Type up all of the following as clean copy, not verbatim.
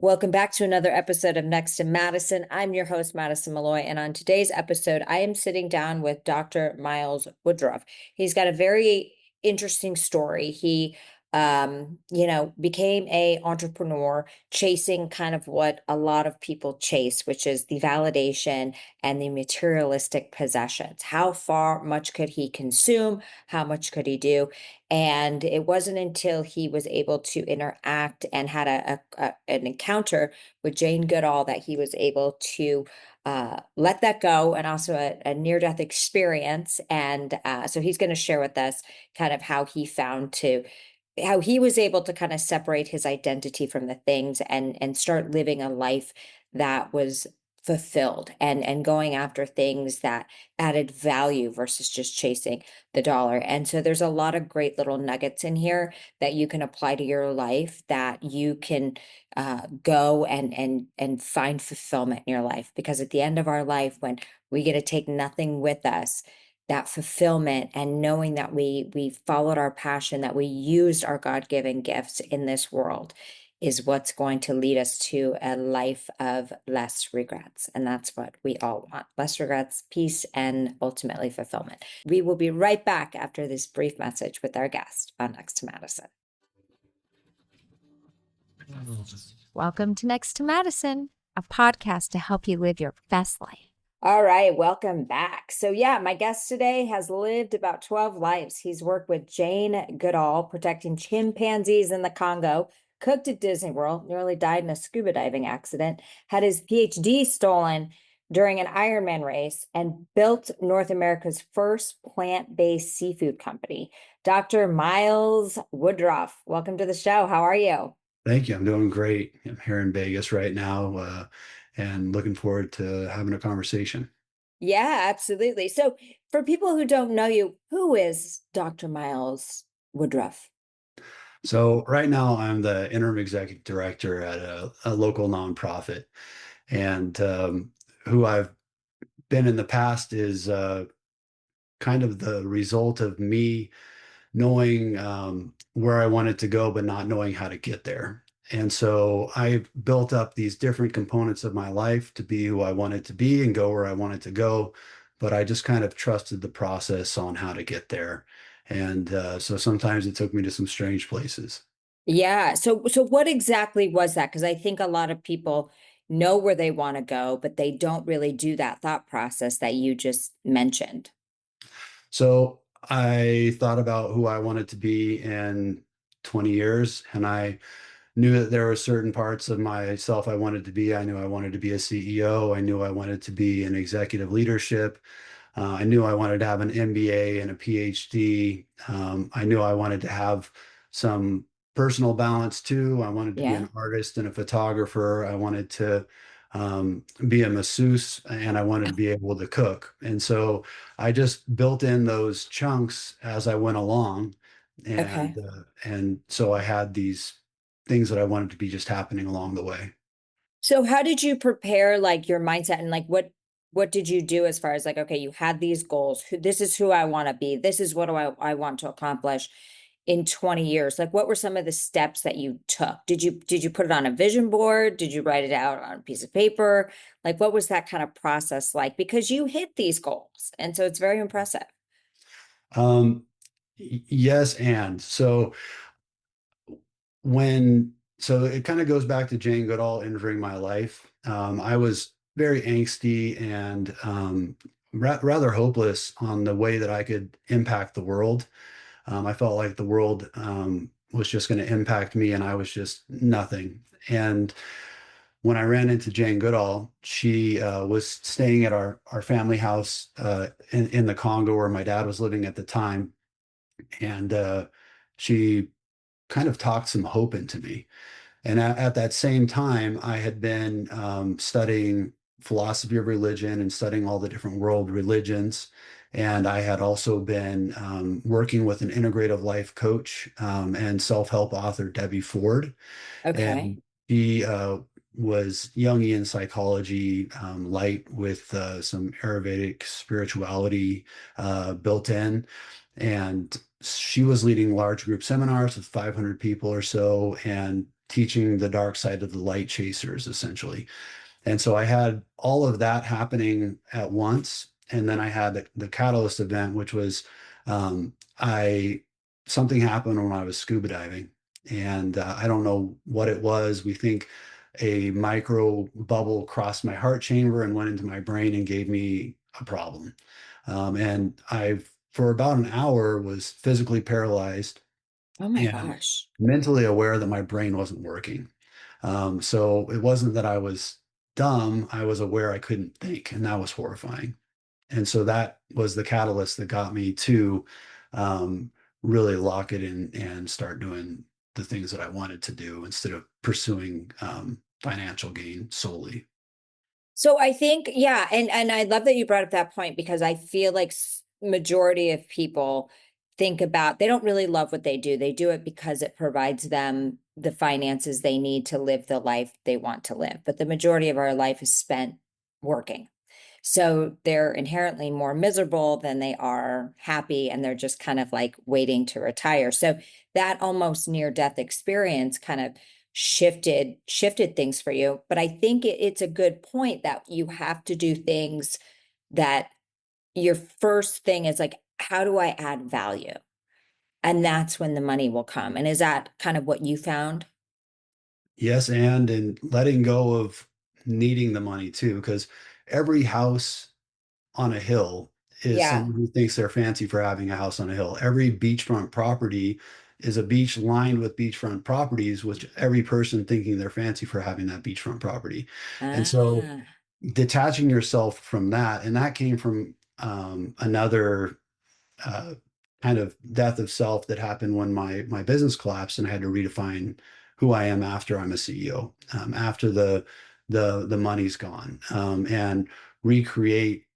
Welcome back to another episode of Next to Madison. I'm your host, Madison Malloy, and on today's episode, I am sitting down with Dr. Miles Woodruff. He's got a very interesting story. He became a entrepreneur chasing kind of what a lot of people chase, which is the validation and the materialistic possessions. How far much could he consume? How much could he do? And it wasn't until he was able to interact and had an encounter with Jane Goodall that he was able to let that go, and also a near-death experience. And so he's going to share with us kind of how he was able to kind of separate his identity from the things and start living a life that was fulfilled and going after things that added value versus just chasing the dollar. And so there's a lot of great little nuggets in here that you can apply to your life, that you can go and find fulfillment in your life. Because at the end of our life, when we get to take nothing with us, that fulfillment and knowing that we followed our passion, that we used our God-given gifts in this world, is what's going to lead us to a life of less regrets. And that's what we all want: less regrets, peace, and ultimately fulfillment. We will be right back after this brief message with our guest on Next to Madison. Welcome to Next to Madison, a podcast to help you live your best life. All right, welcome back. So yeah, my guest today has lived about 12 lives. He's worked with Jane Goodall, protecting chimpanzees in the Congo, cooked at Disney World, nearly died in a scuba diving accident, had his PhD stolen during an Ironman race, and built North America's first plant-based seafood company. Dr. Miles Woodruff, welcome to the show. How are you? Thank you. I'm doing great. I'm here in Vegas right now, and looking forward to having a conversation. Yeah, absolutely. So for people who don't know you, who is Dr. Miles Woodruff? So right now, I'm the interim executive director at a local nonprofit, and who I've been in the past is kind of the result of me knowing where I wanted to go, but not knowing how to get there. And so I built up these different components of my life to be who I wanted to be and go where I wanted to go. But I just kind of trusted the process on how to get there. And so sometimes it took me to some strange places. Yeah. So what exactly was that? Because I think a lot of people know where they want to go, but they don't really do that thought process that you just mentioned. So I thought about who I wanted to be in 20 years, and I knew that there were certain parts of myself I wanted to be. I knew I wanted to be a CEO. I knew I wanted to be in executive leadership. I knew I wanted to have an MBA and a PhD. I knew I wanted to have some personal balance too. I wanted to be Yeah. an artist and a photographer. I wanted to be a masseuse, and I wanted to be able to cook. And so I just built in those chunks as I went along. Okay. And so I had these things that I wanted to be just happening along the way. So how did you prepare like your mindset, and like what did you do as far as like, okay, you had these goals, this is who I want to be, this is what I want to accomplish in 20 years? Like what were some of the steps that you took? Did you put it on a vision board? Did you write it out on a piece of paper? Like what was that kind of process like? Because you hit these goals, and so it's very impressive. Um, yes, and so so it kind of goes back to Jane Goodall entering my life. I was very angsty and rather hopeless on the way that I could impact the world. I felt like the world was just going to impact me, and I was just nothing. And when I ran into Jane Goodall, she was staying at our family house in the Congo where my dad was living at the time, and she kind of talked some hope into me. And at that same time, I had been studying philosophy of religion and studying all the different world religions. And I had also been working with an integrative life coach and self-help author, Debbie Ford. Okay. And she was Jungian psychology light with some Ayurvedic spirituality built in. And she was leading large group seminars with 500 people or so. And teaching the dark side of the light chasers, essentially. And so I had all of that happening at once. And then I had the catalyst event, which was I something happened when I was scuba diving. And I don't know what it was. We think a micro bubble crossed my heart chamber and went into my brain and gave me a problem. And for about an hour, was physically paralyzed Oh my and gosh. mentally aware that my brain wasn't working. So it wasn't that I was dumb, I was aware I couldn't think, and that was horrifying. And so that was the catalyst that got me to um, really lock it in and start doing the things that I wanted to do instead of pursuing financial gain solely. So I think, yeah, and I love that you brought up that point because I feel like majority of people think about they don't really love what they do. They do it because it provides them the finances they need to live the life they want to live. But the majority of our life is spent working. So they're inherently more miserable than they are happy, and they're just kind of like waiting to retire. So that almost near death experience kind of shifted things for you. But I think it's a good point that you have to do things that your first thing is like, how do I add value? And that's when the money will come. And is that kind of what you found? Yes, and in letting go of needing the money too, because every house on a hill is Yeah. someone who thinks they're fancy for having a house on a hill. Every beachfront property is a beach lined with beachfront properties, which every person thinking they're fancy for having that beachfront property. And so Ah, detaching yourself from that, and that came from another uh, kind of death of self that happened when my business collapsed, and I had to redefine who I am after I'm a CEO, after the money's gone, and recreate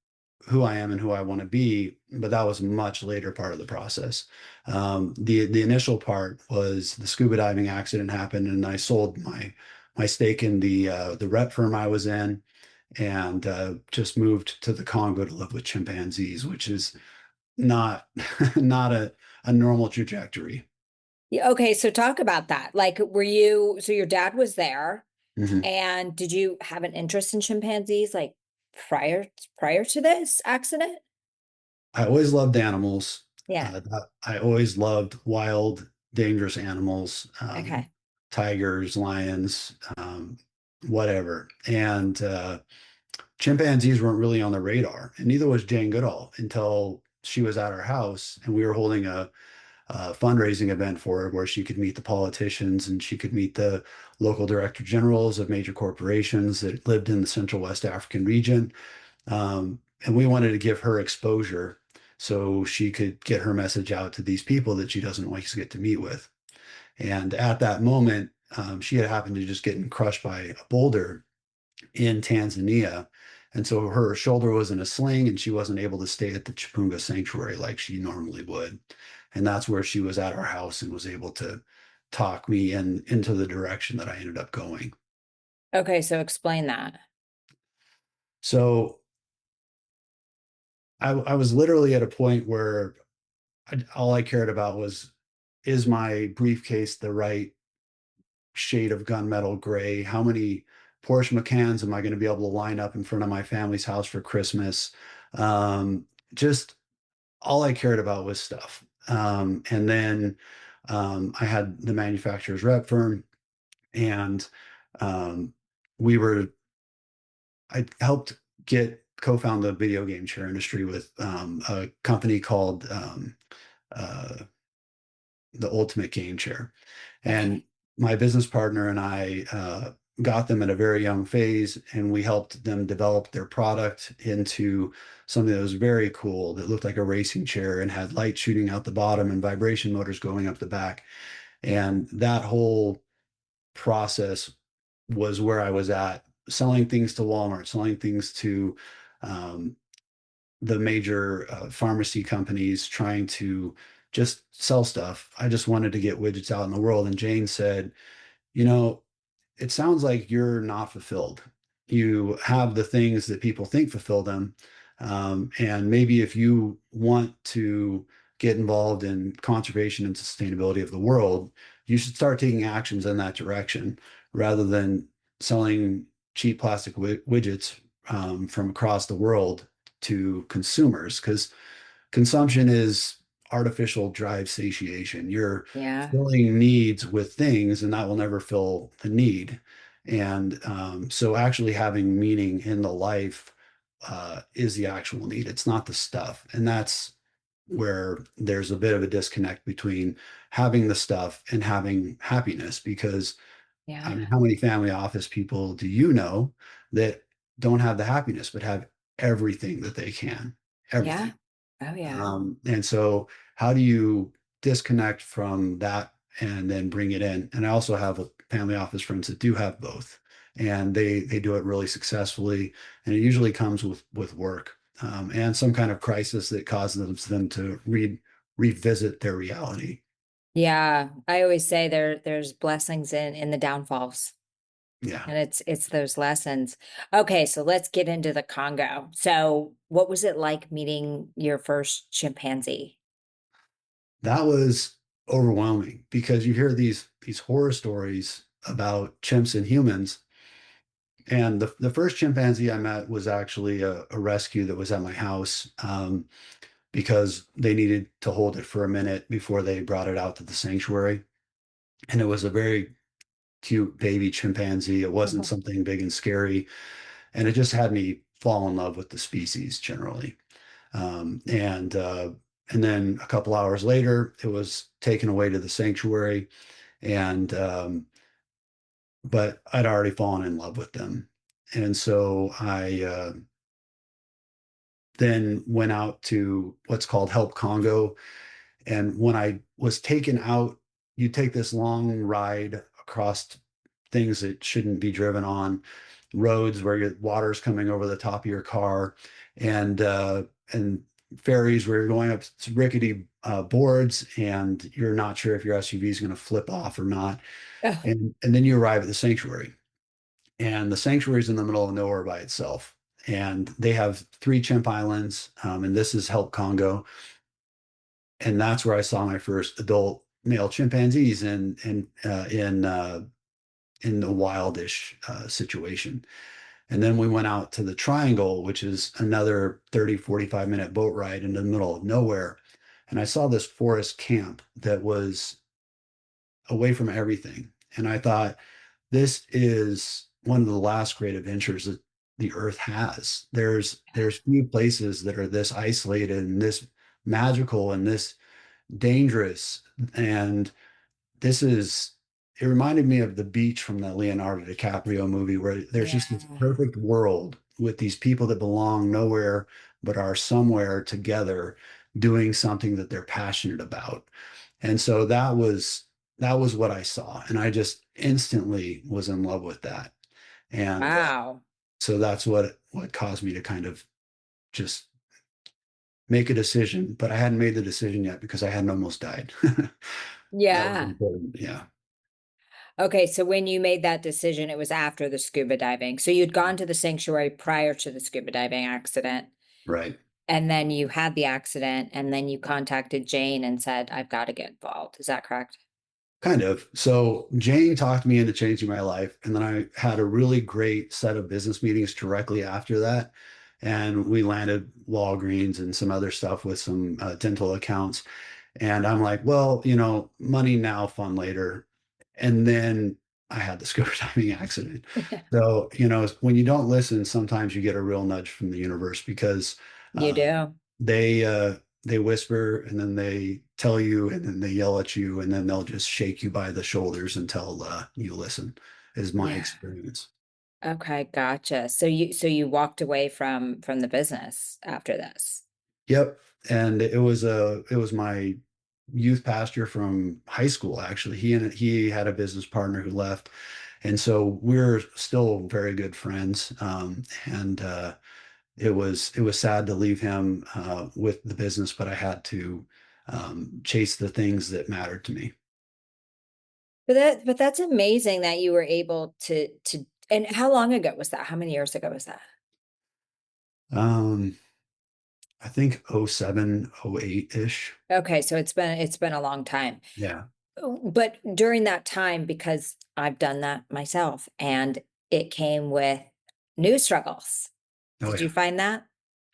who I am and who I want to be. But that was a much later part of the process. The initial part was the scuba diving accident happened, and I sold my stake in the rep firm I was in, and just moved to the Congo to live with chimpanzees, which is not not a normal trajectory. yeah. Okay. So talk about that. Like, so your dad was there, Mhm. and did you have an interest in chimpanzees like prior to this accident? I always loved animals. Yeah. I always loved wild, dangerous animals, Okay. tigers, lions, whatever. And chimpanzees weren't really on the radar, and neither was Jane Goodall until she was at our house, and we were holding a fundraising event for her where she could meet the politicians and she could meet the local director generals of major corporations that lived in the Central West African region. And we wanted to give her exposure so she could get her message out to these people that she doesn't always get to meet with. And at that moment, she had happened to just getting crushed by a boulder in Tanzania. And so her shoulder was in a sling and she wasn't able to stay at the Chipunga sanctuary like she normally would. And that's where she was at our house and was able to talk me into the direction that I ended up going. Okay. So explain that. So I was literally at a point where all I cared about was, is my briefcase the right shade of gunmetal gray? How many Porsche Macans am I going to be able to line up in front of my family's house for Christmas? Just all I cared about was stuff. And then I had the manufacturer's rep firm, and um, we were, I helped co-found the video game share industry with a company called uh, the Ultimate Game Share. And Okay. my business partner and I got them at a very young phase, and we helped them develop their product into something that was very cool, that looked like a racing chair and had light shooting out the bottom and vibration motors going up the back. And that whole process was where I was at, selling things to Walmart, selling things to um, the major pharmacy companies, trying to just sell stuff. I just wanted to get widgets out in the world. And Jane said, you know, it sounds like you're not fulfilled. You have the things that people think fulfill them. And maybe if you want to get involved in conservation and sustainability of the world, you should start taking actions in that direction rather than selling cheap plastic widgets from across the world to consumers, because consumption is artificial drive satiation. You're Yeah. filling needs with things, and that will never fill the need. And so, actually having meaning in the life is the actual need. It's not the stuff, and that's where there's a bit of a disconnect between having the stuff and having happiness. Because I Yeah. mean, how many family office people do you know that don't have the happiness but have everything that they can? Yeah. Everything. Oh, yeah. And so, how do you disconnect from that and then bring it in? And I also have a family office friends that do have both, and they do it really successfully. And it usually comes with work and some kind of crisis that causes them to revisit their reality. Yeah. I always say there's blessings in the downfalls. Yeah, And it's those lessons. Okay, so let's get into the Congo. So, what was it like meeting your first chimpanzee? that was overwhelming because you hear these horror stories about chimps and humans. And the first chimpanzee I met was actually a rescue that was at my house because they needed to hold it for a minute before they brought it out to the sanctuary. And it was a very cute baby chimpanzee. It wasn't Mhm. something big and scary. And it just had me fall in love with the species generally. Um, and uh, and then a couple hours later, it was taken away to the sanctuary. And but I'd already fallen in love with them. And so I then went out to what's called Help Congo. And when I was taken out, you take this long ride across things that shouldn't be driven on, roads where your water's coming over the top of your car, and ferries where you're going up rickety boards, and you're not sure if your SUV is going to flip off or not. Oh, And then you arrive at the sanctuary, and the sanctuary is in the middle of nowhere by itself. And they have three chimp islands, and this is Help Congo. And that's where I saw my first adult male chimpanzees in a wildish situation. And then we went out to the Triangle, which is another 30-45 minute boat ride in the middle of nowhere. And I saw this forest camp that was away from everything. And I thought, this is one of the last great adventures that the earth has. There's few places that are this isolated and this magical and this dangerous. And this is, it reminded me of The Beach from the Leonardo DiCaprio movie, where there's yeah. just this perfect world with these people that belong nowhere but are somewhere together doing something that they're passionate about. And so that was what I saw. And I just instantly was in love with that. And Wow. so that's what caused me to kind of just make a decision, but I hadn't made the decision yet because I hadn't almost died. That was Yeah. important. Yeah. Okay, so when you made that decision, it was after the scuba diving. So you'd gone to the sanctuary prior to the scuba diving accident, Right. and then you had the accident, and then you contacted Jane and said, I've got to get involved. Is that correct? Kind of. So Jane talked me into changing my life. And then I had a really great set of business meetings directly after that. And we landed Walgreens and some other stuff with some dental accounts. And I'm like, well, money now, fun later. And then I had the scuba diving accident. Yeah. So, when you don't listen, sometimes you get a real nudge from the universe because You uh, do. they whisper and then they tell you and then they yell at you and then they'll just shake you by the shoulders until you listen, is my Yeah. experience. Okay, gotcha. So you walked away from the business after this. Yep. And it was my youth pastor from high school, actually. He had a business partner who left. And so we're still very good friends. And it was sad to leave him with the business, but I had to chase the things that mattered to me. But that's amazing that you were able to and how long ago was that? How many years ago was that? Um, I think '07, '08 ish. Okay, so it's been a long time. Yeah. But during that time, because I've done that myself, and it came with new struggles. Oh Did you yeah. find that?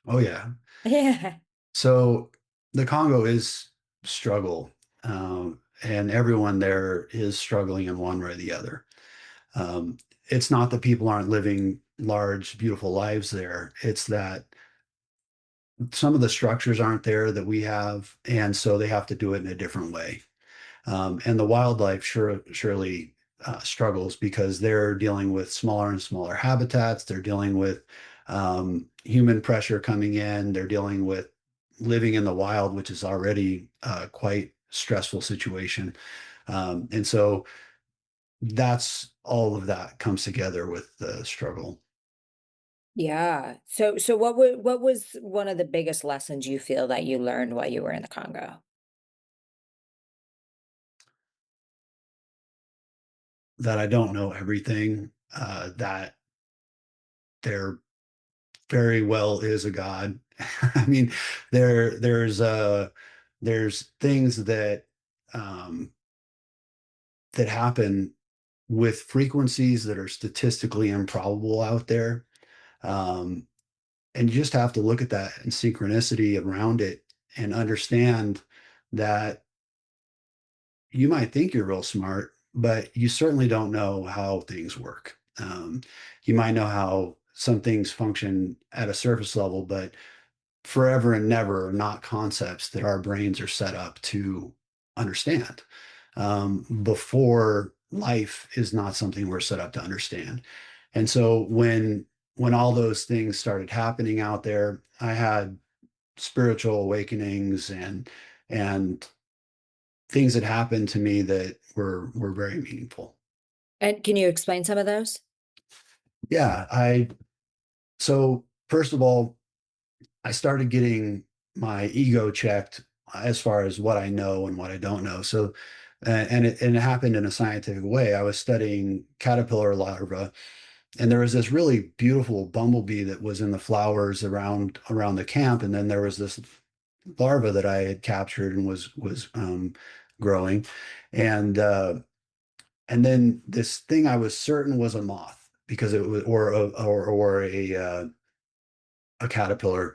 Oh yeah. Yeah. So the Congo is struggle, and everyone there is struggling in one way or the other. Um, it's not that people aren't living large, beautiful lives there. It's that some of the structures aren't there that we have, and so they have to do it in a different way. And the wildlife surely struggles because they're dealing with smaller and smaller habitats. They're dealing with human pressure coming in. They're dealing with living in the wild, which is already quite stressful situation. And so that's all of that comes together with the struggle Yeah. So what was one of the biggest lessons you feel that you learned while you were in the Congo? that I don't know everything, that there very well is a God. I mean, there's things um, that happen with frequencies that are statistically improbable out there. Um, and you just have to look at that and synchronicity around it and understand that you might think you're real smart, but you certainly don't know how things work. You might know how some things function at a surface level, but forever and never are not concepts that our brains are set up to understand. Before life is not something we're set up to understand. And so when all those things started happening out there, I had spiritual awakenings and things that happened to me that were very meaningful. And can you explain some of those? Yeah, I so first of all, I started getting my ego checked as far as what I know and what I don't know. So, and it happened in a scientific way. I was studying caterpillar larvae, and there was this really beautiful bumblebee that was in the flowers around the camp, and then there was this larva that I had captured and was growing, and and then this thing I was certain was a moth because it was or a caterpillar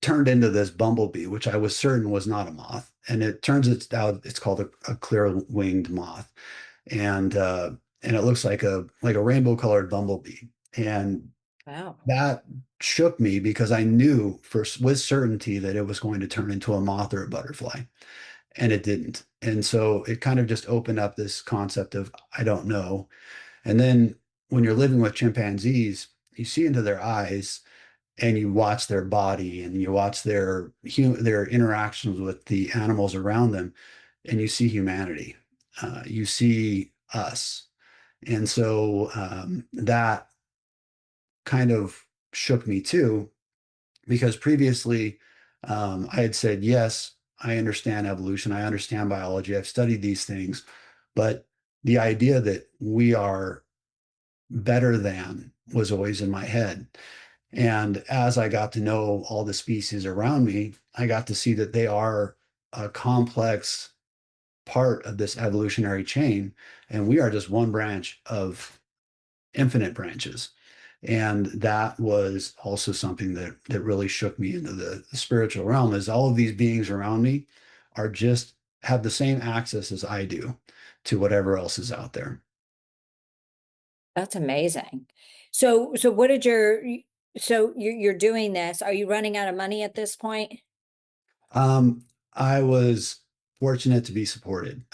turned into this bumblebee, which I was certain was not a moth. And it turns it out it's called a clear-winged moth, and and it looks like a rainbow-colored bumblebee. And Wow. that shook me because I knew with certainty that it was going to turn into a moth or a butterfly, and it didn't. And so it kind of just opened up this concept of I don't know. And then when you're living with chimpanzees, you see into their eyes and you watch their body and you watch their interactions with the animals around them, and you see humanity. You see us, and so that kind of shook me too, because previously I had said yes, I understand evolution, I understand biology, I've studied these things, but the idea that we are better than was always in my head. And as I got to know all the species around me, I got to see that they are a complex part of this evolutionary chain. And we are just one branch of infinite branches. And that was also something that really shook me into the spiritual realm is all of these beings around me are just have the same access as I do to whatever else is out there. That's amazing. So what did so you're doing this. Are you running out of money at this point? I was fortunate to be supported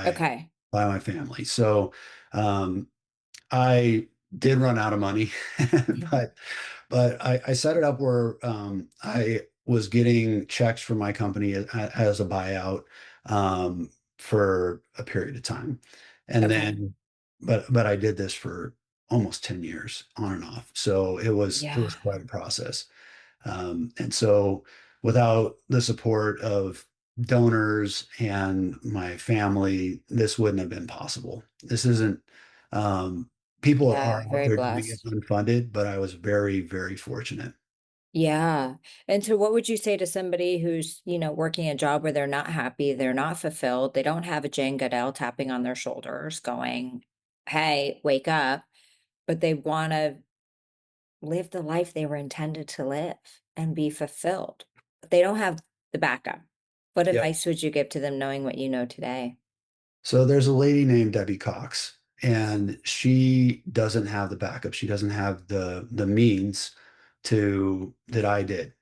Okay. by my family. So um, I did run out of money, Mhm. but I set it up where I was getting checks from my company as a buyout for a period of time, and Okay. then but I did this for almost 10 years on and off. So it Yeah. was quite a process. And so without the support of donors and my family, this wouldn't have been possible. This isn't, um, people are Yeah, out very there doing it blessed. unfunded, but I was very, very fortunate. Yeah. And so what would you say to somebody who's, working a job where they're not happy, they're not fulfilled, they don't have a Jane Goodall tapping on their shoulders going, "Hey, wake up," but they want to live the life they were intended to live and be fulfilled. But they don't have the backup. What Yep. advice would you give to them knowing what you know today? So there's a lady named Debbie Cox, and she doesn't have the backup. She doesn't have the means to that I did.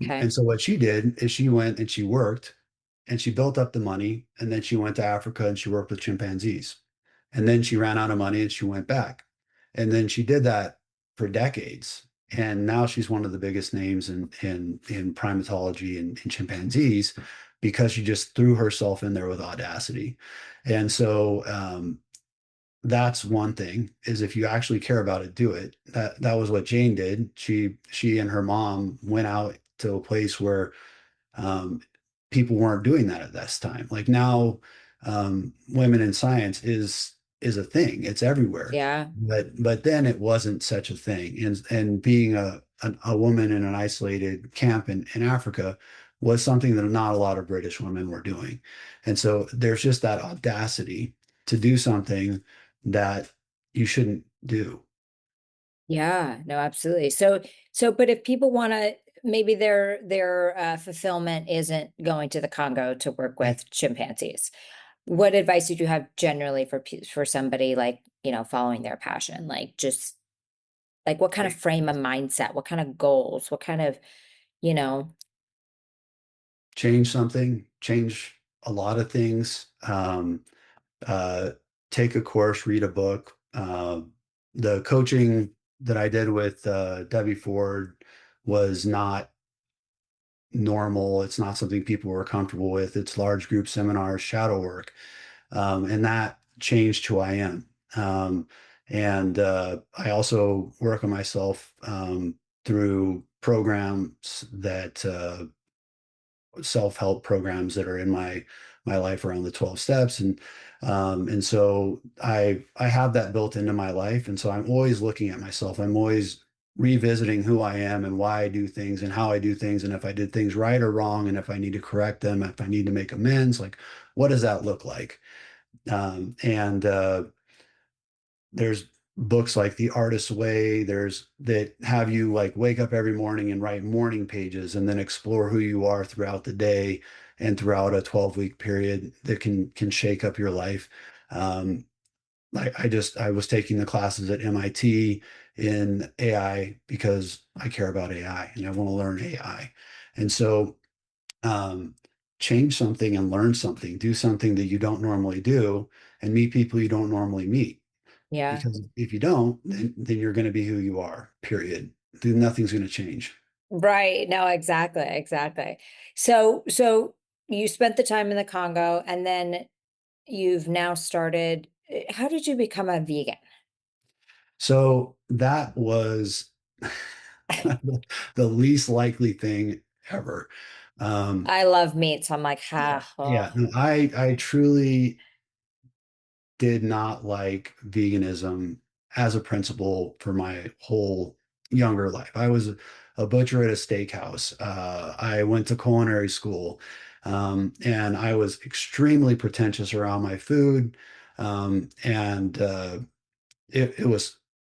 Okay. And so what she did is she went and she worked and she built up the money, and then she went to Africa and she worked with chimpanzees. And then she ran out of money and she went back. And then she did that for decades. And now she's one of the biggest names in primatology and in chimpanzees because she just threw herself in there with audacity. And so that's one thing, is if you actually care about it, do it. That was what Jane did. She and her mom went out to a place where um, people weren't doing that at this time. Like now, women in science is a thing. It's everywhere. Yeah. But then it wasn't such a thing. And being a woman in an isolated camp in Africa was something that not a lot of British women were doing. And so there's just that audacity to do something that you shouldn't do. Yeah, no, absolutely. So, but if people want to, maybe their fulfillment isn't going to the Congo to work Right? with chimpanzees. What advice would you have generally for somebody like, following their passion? Like just like what kind of Right. frame of mindset, what kind of goals, what kind of, you know, Change something, change a lot of things. Uh, take a course, read a book. The coaching that I did with Debbie Ford was not normal. It's not something people were comfortable with. It's large group seminars, shadow work, and that changed who I am. And I also work on myself through programs that self-help programs that are in my life around the 12 steps, and so I have that built into my life, and so I'm always looking at myself. I'm always revisiting who I am and why I do things and how I do things, and if I did things right or wrong, and if I need to correct them, if I need to make amends, like what does that look like? And there's books like The Artist's Way. There's that have you like wake up every morning and write morning pages and then explore who you are throughout the day and throughout a 12-week period that can shake up your life. Um, I was taking the classes at MIT in AI because I care about AI and I want to learn AI. And so um, change something and learn something, do something that you don't normally do, and meet people you don't normally meet, yeah. because if you don't, then you're going to be who you are, period. Nothing's going to change. Right. No, exactly, exactly. So you spent the time in the Congo and then you've now started, how did you become a vegan? So that was the least likely thing ever. Um, I love meat, so I'm like, yeah, ah, yeah. oh, No, I truly did not like veganism as a principle for my whole younger life. I was a butcher at a steakhouse. I went to culinary school, and I was extremely pretentious around my food. And it was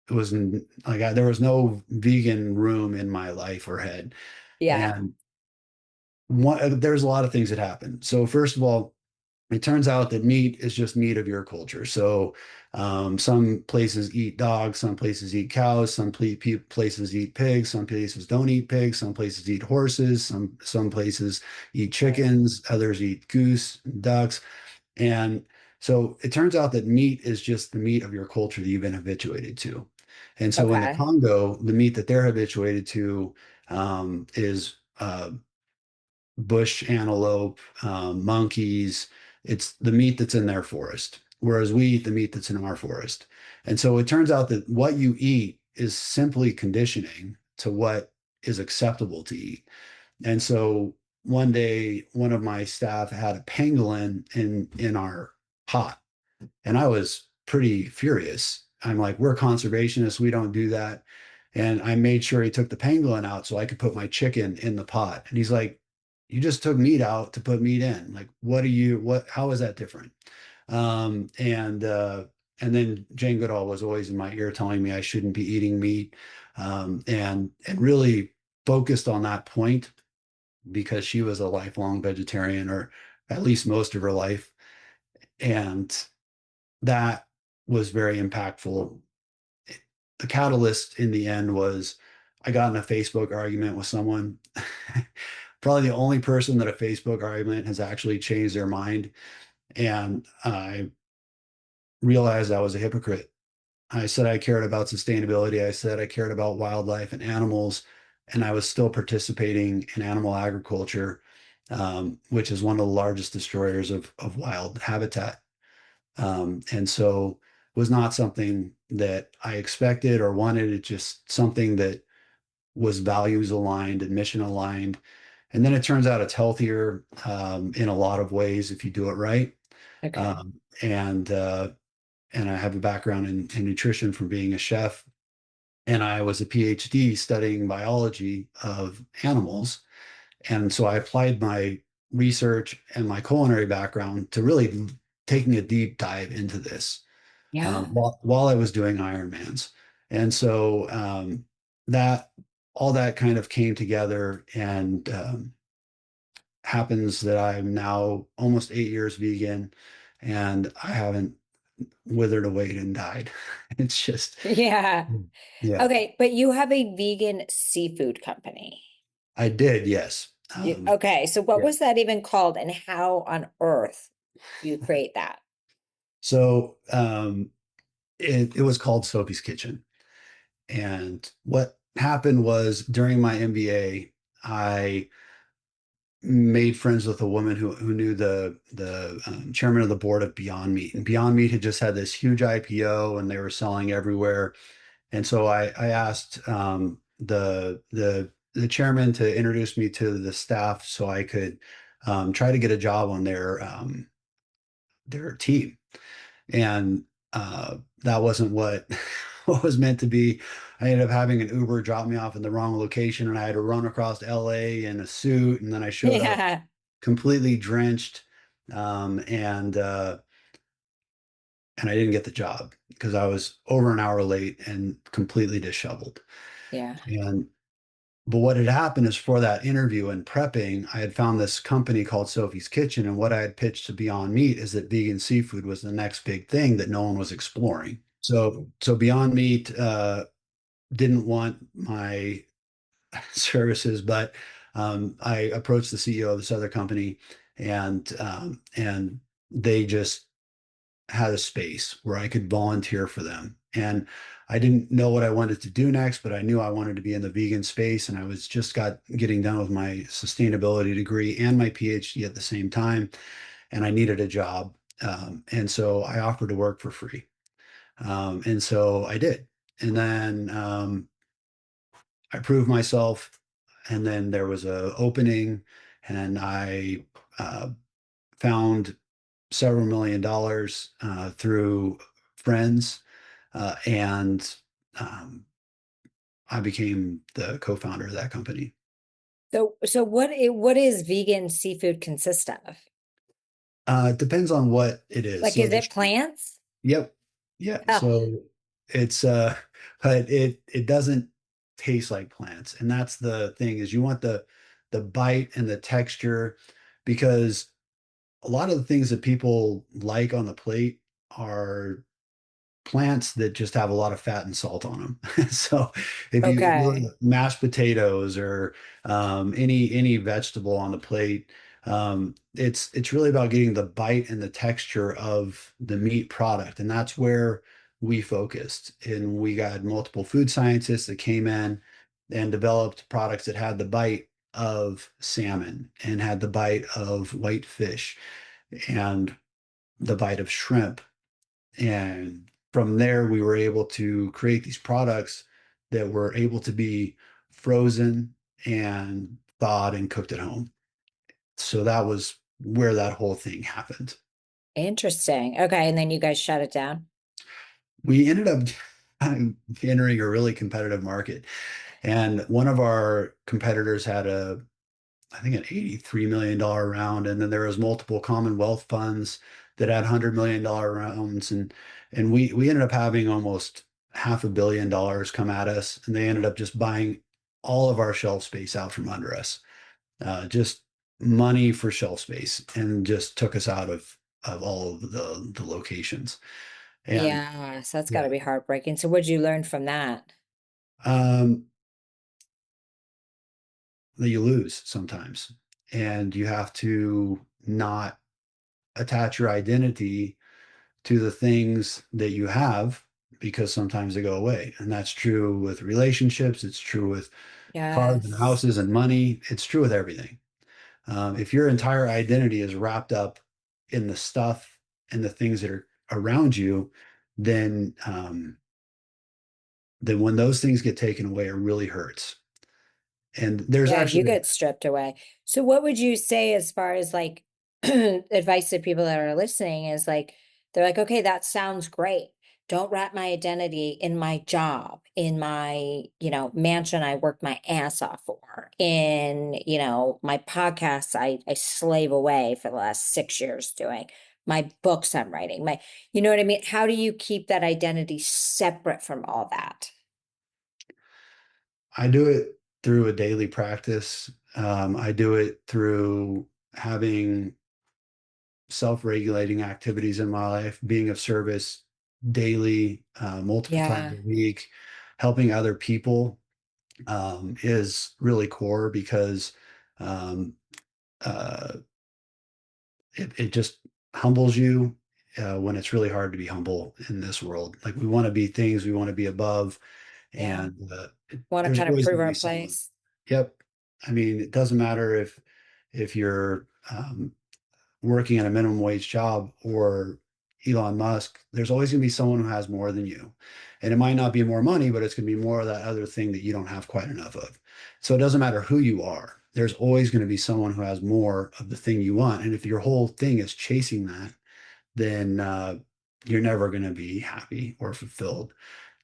like there was no vegan room in my life or head. yeah. And there's a lot of things that happen. So first of all, it turns out that meat is just meat of your culture. So some places eat dogs, some places eat cows, places eat pigs, some places don't eat pigs, some places eat horses, some places eat Right. chickens, others eat goose, ducks, and so it turns out that meat is just the meat of your culture that you've been habituated to. And so in the Okay. Congo, the meat that they're habituated to is bush antelope, monkeys. It's the meat that's in their forest, whereas we eat the meat that's in our forest. And so it turns out that what you eat is simply conditioning to what is acceptable to eat. And so one day, one of my staff had a pangolin in our pot, and I was pretty furious. I'm like, we're conservationists, we don't do that. And I made sure he took the pangolin out so I could put my chicken in the pot. And he's like, you just took meat out to put meat in. Like, how is that different? Um, and, uh, and then Jane Goodall was always in my ear telling me I shouldn't be eating meat. And really focused on that point because she was a lifelong vegetarian, or at least most of her life. And that was very impactful. The catalyst in the end was I got in a Facebook argument with someone. Probably the only person that a Facebook argument has actually changed their mind. And I realized I was a hypocrite. I said I cared about sustainability. I said I cared about wildlife and animals, and I was still participating in animal agriculture, which is one of the largest destroyers of wild habitat. And so it was not something that I expected or wanted. It's just something that was values aligned and mission aligned. And then it turns out it's healthier in a lot of ways if you do it right. Okay. Um, and and I have a background in nutrition from being a chef. And I was a PhD studying biology of animals. And so I applied my research and my culinary background to really taking a deep dive into this Yeah. while I was doing Ironmans. And so that all that kind of came together and happens that I'm now almost 8 years vegan and I haven't withered away and died. It's just, Yeah. yeah, Okay, but you have a vegan seafood company. I did, yes. Okay, so what Yeah. was that even called and how on earth do you create that? So it was called Sophie's Kitchen. And what happened was during my MBA, I made friends with a woman who knew the chairman of the board of Beyond Meat. And Beyond Meat had just had this huge IPO and they were selling everywhere. And so I asked the chairman to introduce me to the staff so I could try to get a job on their team. And that wasn't what what was meant to be. I ended up having an Uber drop me off in the wrong location, and I had to run across LA in a suit, and then I showed up Yeah, completely drenched, um, and uh, and I didn't get the job because I was over an hour late and completely disheveled. yeah. And but what had happened is for that interview and prepping, I had found this company called Sophie's Kitchen, and what I had pitched to Beyond Meat is that vegan seafood was the next big thing that no one was exploring. So Beyond Meat didn't want my services, but I approached the CEO of this other company, and they just had a space where I could volunteer for them. And I didn't know what I wanted to do next, but I knew I wanted to be in the vegan space. And I was just getting done with my sustainability degree and my PhD at the same time. And I needed a job. And so I offered to work for free. And so I did. And then I proved myself. And then there was a opening and I uh, found several $1 million through friends, and um, I became the co-founder of that company. So what is vegan seafood consist of? It depends on what it is. Like, So is it there's, plants? yep, yeah. Oh, So it's but it doesn't taste like plants, and that's the thing is you want the bite and the texture because a lot of the things that people like on the plate are plants that just have a lot of fat and salt on them. So if you okay. mashed potatoes or any vegetable on the plate, it's really about getting the bite and the texture of the meat product, and that's where we focused. And we got multiple food scientists that came in and developed products that had the bite of salmon and had the bite of white fish and the bite of shrimp, and from there, we were able to create these products that were able to be frozen and thawed and cooked at home. So that was where that whole thing happened. Interesting. Okay, and then you guys shut it down? We ended up I'm entering a really competitive market. And one of our competitors had I think an $83 million round. And then there was multiple Commonwealth funds that had $100 million rounds. And we ended up having almost $500 million come at us. And they ended up just buying all of our shelf space out from under us. Just money for shelf space and just took us out of all of the locations. And Yeah, so that's got to yeah, be heartbreaking. So what'd you learn from that? um, that you lose sometimes. And you have to not attach your identity to the things that you have because sometimes they go away. And that's true with relationships, it's true with cars and Yes. houses and money, it's true with everything. If your entire identity is wrapped up in the stuff and the things that are around you, then then when those things get taken away, it really hurts. And there's Yeah, you actually get stripped away. So what would you say as far as like advice to people that are listening is like they're like, okay, that sounds great. Don't wrap my identity in my job, in my, mansion I work my ass off for, in, my podcasts I slave away for the last 6 years doing, my books I'm writing, you know what I mean? How do you keep that identity separate from all that? I do it through a daily practice. I do it through having self-regulating activities in my life, being of service daily, multiple times Yeah. a week, helping other people is really core because um, uh, it just humbles you when it's really hard to be humble in this world. Like we want to be things, we want to be above, Yeah. and Want to there's kind of always prove going to our be someone. place. Yep. I mean, it doesn't matter if you're working at a minimum wage job or Elon Musk, there's always going to be someone who has more than you. And it might not be more money, but it's going to be more of that other thing that you don't have quite enough of. So it doesn't matter who you are. There's always going to be someone who has more of the thing you want. And if your whole thing is chasing that, then you're never going to be happy or fulfilled.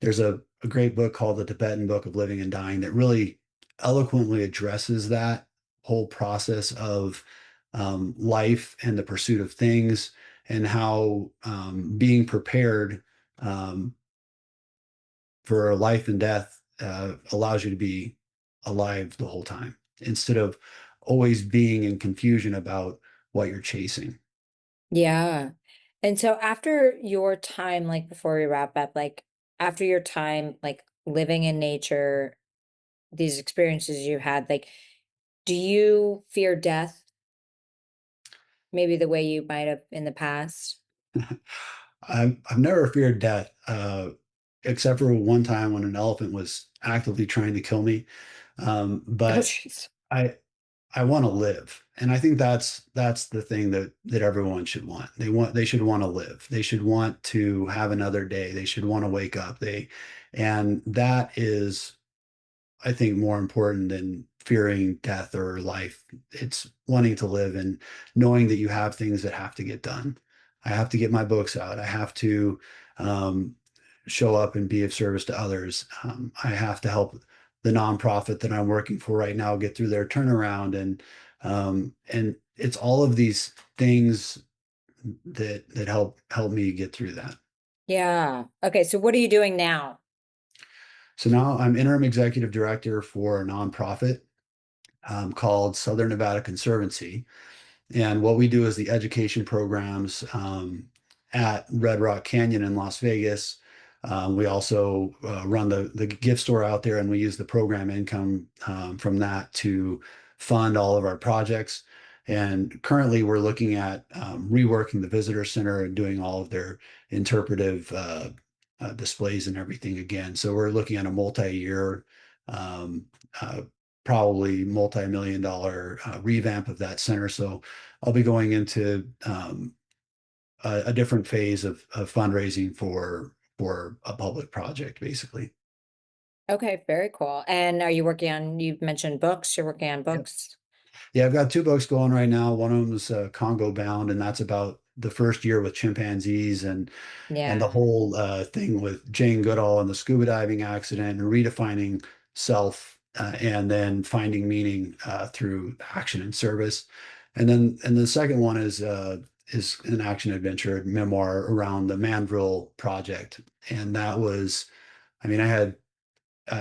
There's a great book called The Tibetan Book of Living and Dying that really eloquently addresses that whole process of life and the pursuit of things and how being prepared um, for life and death allows you to be alive the whole time instead of always being in confusion about what you're chasing. Yeah. And so after your time, like before we wrap up, like after your time, like living in nature, these experiences you had, like, do you fear death maybe the way you might have in the past? I've never feared death, except for one time when an elephant was actively trying to kill me. Oh, But jeez. I I want to live, and I think that's the thing that everyone should want. They should want to live. They should want to have another day. They should want to wake up. And that is I think more important than fearing death or life. It's wanting to live and knowing that you have things that have to get done. I have to get my books out. I have to um, show up and be of service to others. I have to help the nonprofit that I'm working for right now get through their turnaround, and it's all of these things that help me get through that. Yeah. Okay. So what are you doing now? So now I'm interim executive director for a nonprofit called Southern Nevada Conservancy. And what we do is the education programs at Red Rock Canyon in Las Vegas. We also run the gift store out there, and we use the program income from that to fund all of our projects. And currently, we're looking at reworking the visitor center and doing all of their interpretive displays and everything again. So we're looking at a multi-year um, uh, probably multi-million dollar revamp of that center. So I'll be going into a different phase of fundraising for a public project, basically. Okay. Very cool. And are you working on, you mentioned books, you're working on Yep. books? Yeah, I've got two books going right now. One of them is Congo Bound, and that's about the first year with chimpanzees and the Yeah. whole thing with Jane Goodall and the scuba diving accident and redefining self and then finding meaning through action and service. And the second one is an action adventure memoir around the Manville Project. And that was, I mean, I had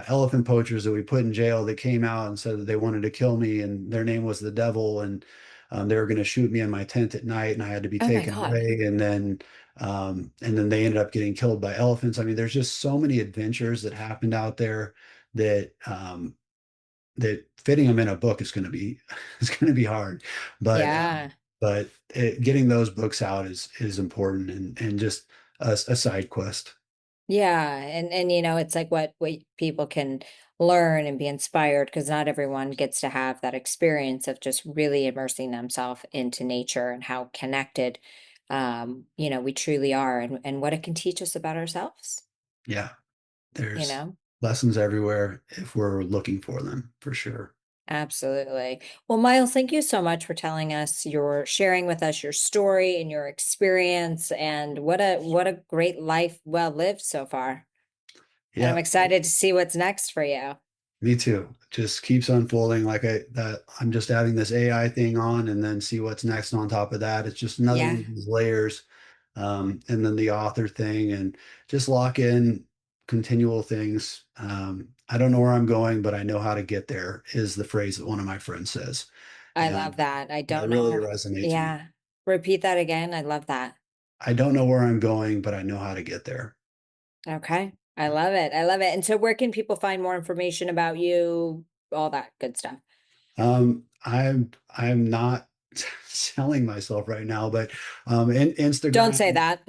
elephant poachers that we put in jail that came out and said that they wanted to kill me and their name was the devil and they were going to shoot me in my tent at night and I had to be Oh my taken God. away and then they ended up getting killed by elephants. I mean, there's just so many adventures that happened out there that that fitting them in a book is going to be is going to be hard, but Yeah. getting those books out is important and just a side quest. Yeah, and it's like what people can learn and be inspired because not everyone gets to have that experience of just really immersing themselves into nature and how connected we truly are and what it can teach us about ourselves, Yeah, you there's know? lessons everywhere if we're looking for them, for sure. Absolutely. Well, Miles, thank you so much for telling us sharing with us your story and your experience and what a great life well lived so far. And I'm Yeah, excited to see what's next for you. me too. Just keeps unfolding like I'm just adding this AI thing on and then see what's next on top of that. It's just another one Yeah, of these layers. And then the author thing and just lock in continual things. I don't know where I'm going, but I know how to get there is the phrase that one of my friends says. I love And that. I that don't really know. resonates with me. Yeah. Repeat that again. I love that. I don't know where I'm going, but I know how to get there. Okay. I love it. I love it. And so where can people find more information about you? All that good stuff. I'm not selling myself right now, but in Don't say Instagram, that.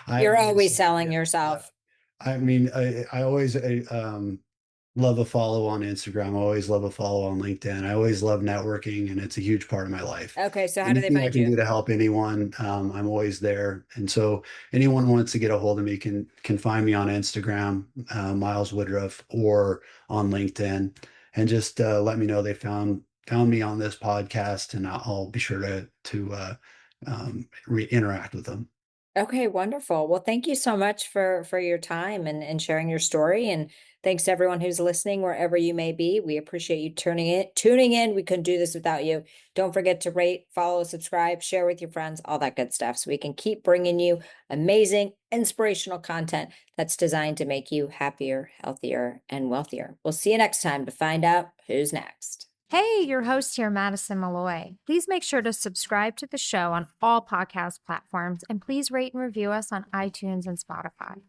I You're always always selling yeah. yourself. I mean, I always love a follow on Instagram. I always love a follow on LinkedIn. I always love networking, and it's a huge part of my life. Okay, so how do they Anything I find can you? do to help anyone, I'm always there. And so, anyone wants to get a hold of me can find me on Instagram, Miles Woodruff, or on LinkedIn, and just let me know they found me on this podcast, and I'll be sure to interact with them. Okay, wonderful. Well, thank you so much for your time and sharing your story. And thanks to everyone who's listening, wherever you may be. We appreciate you tuning in. We couldn't do this without you. Don't forget to rate, follow, subscribe, share with your friends, all that good stuff, so we can keep bringing you amazing, inspirational content that's designed to make you happier, healthier, and wealthier. We'll see you next time to find out who's next. Hey, your host here, Madison Malloy. Please make sure to subscribe to the show on all podcast platforms and please rate and review us on iTunes and Spotify.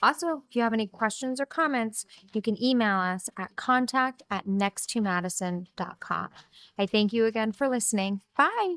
Also, if you have any questions or comments, you can email us at contact@nexttomadison.com. I thank you again for listening. Bye.